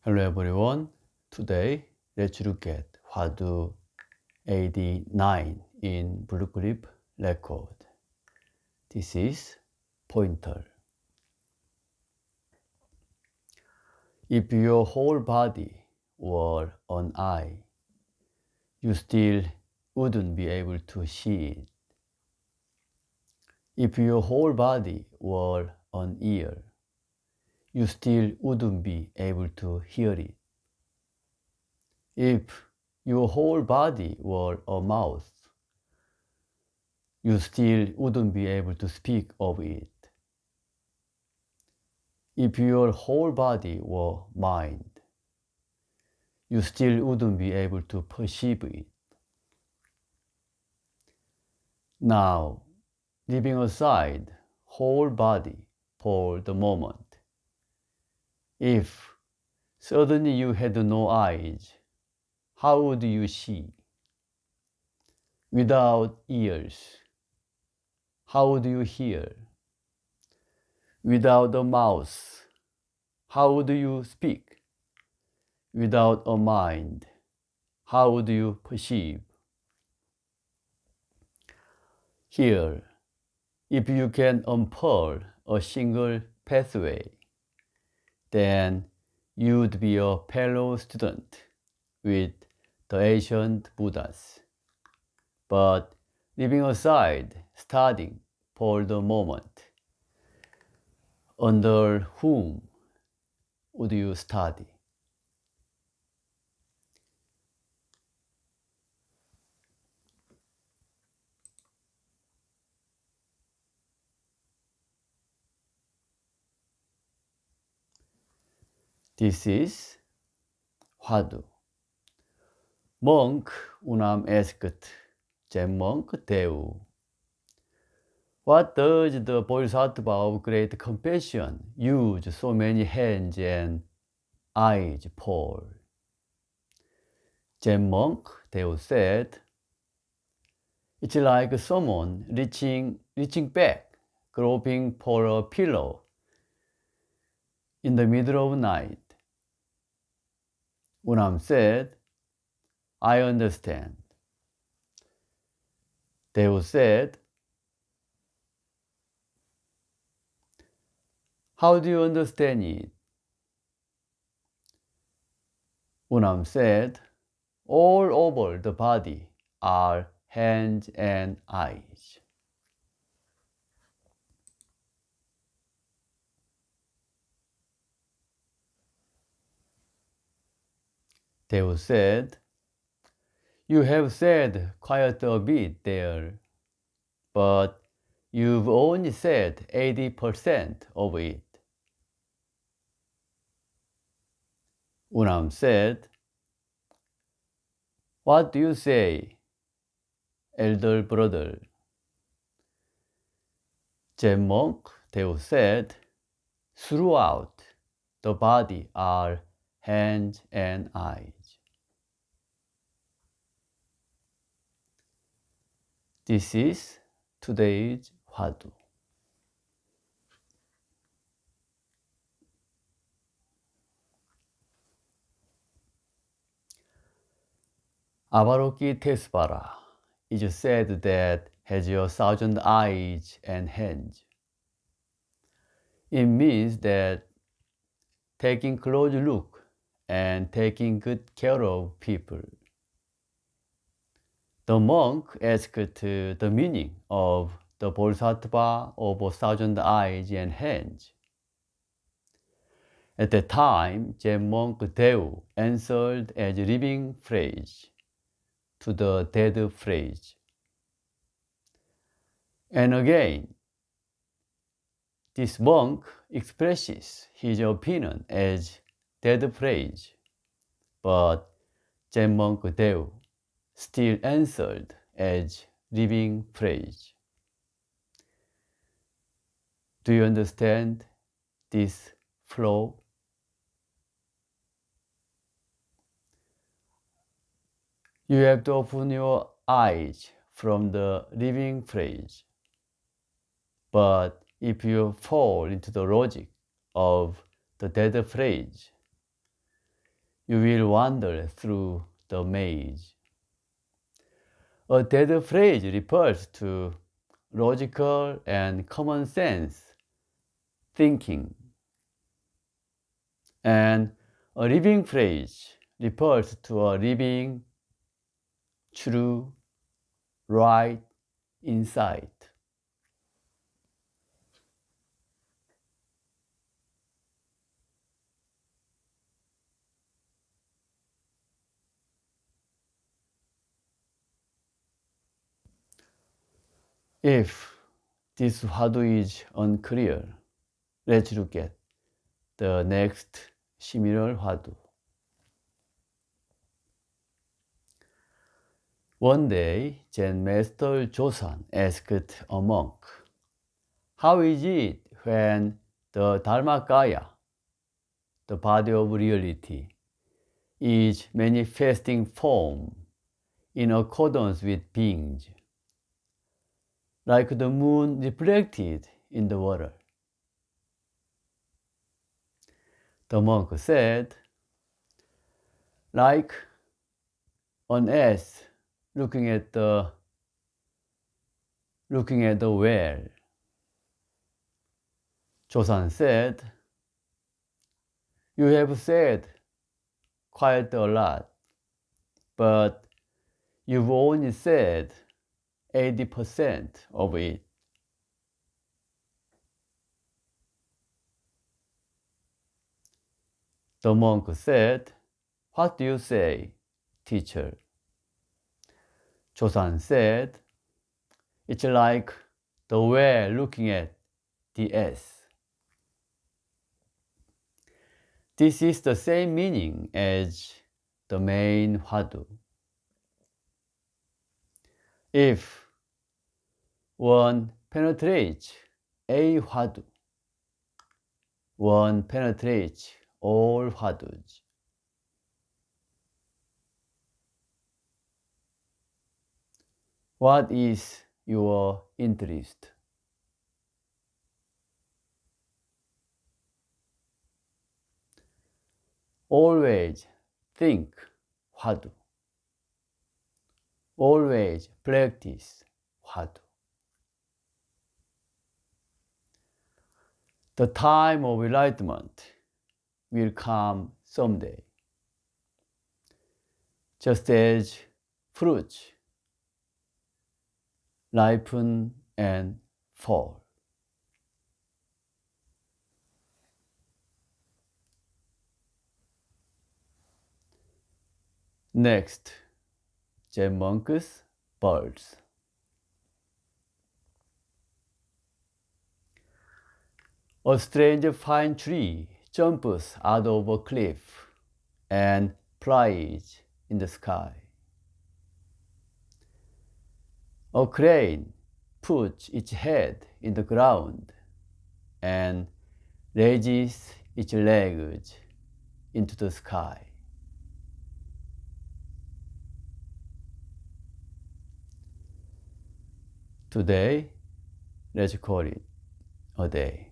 Hello everyone. Today let's look at Hwadu 89 in Blue Grip record. This is pointer. If your whole body were an eye, you still wouldn't be able to see it. If your whole body were an ear, you still wouldn't be able to hear it. If your whole body were a mouth, you still wouldn't be able to speak of it. If your whole body were mind, you still wouldn't be able to perceive it. Now, leaving aside whole body for the moment, if suddenly you had no eyes, how would you see? Without ears, how would you hear? Without a mouth, how would you speak? Without a mind, how would you perceive? Here, if you can unfurl a single pathway, then you'd be a fellow student with the ancient Buddhas. But leaving aside studying for the moment, under whom would you study? This is Hwadu. Monk Unam asked Zen monk Dae-u, what does the Bodhisattva of Great Compassion use so many hands and eyes for? Zen monk Dae-u said, it's like someone reaching back, groping for a pillow in the middle of night. Unam said, I understand. Dae-u said, how do you understand it? Unam said, all over the body are hands and eyes. Dae-u said, you have said quite a bit there, but you've only said 80% of it. Unam said, what do you say, elder brother? Zen monk Dae-u said, throughout the body are hands and eyes. This is today's Hwadu. Avalokitesvara is said that has 1,000 eyes and hands. It means that taking close look and taking good care of people. The monk asked the meaning of the Bodhisattva of 1,000 eyes and hands. At that time, Zen monk Dae-u answered as living phrase to the dead phrase. And again, this monk expresses his opinion as dead phrase, but Zen monk Dae-u still answered as living phrase. Do you understand this flow? You have to open your eyes from the living phrase. But if you fall into the logic of the dead phrase, you will wander through the maze. A dead phrase refers to logical and common sense thinking, and a living phrase refers to a living, true, right insight. If this Hwadu is unclear, let's look at the next similar Hwadu. One day, Zen Master Josan asked a monk, "How is it when the Dharmakaya, the body of reality, is manifesting form in accordance with beings, like the moon reflected in the water?" The monk said, "Like an ass looking at the well." Josan said, "You have said quite a lot, but you've only said 80% of it." The monk said, "What do you say, teacher?" Josan said, "It's like the whale looking at the ass." This is the same meaning as the main Hwadu. If one penetrates a Hwadu, one penetrates all Hwadus. What is your interest? Always think Hwadu. Always practice Hwadu. The time of enlightenment will come someday. Just as fruits ripen and fall. Next, Zen monks, birds. A strange pine tree jumps out of a cliff and flies in the sky. A crane puts its head in the ground and raises its legs into the sky. Today, let's call it a day.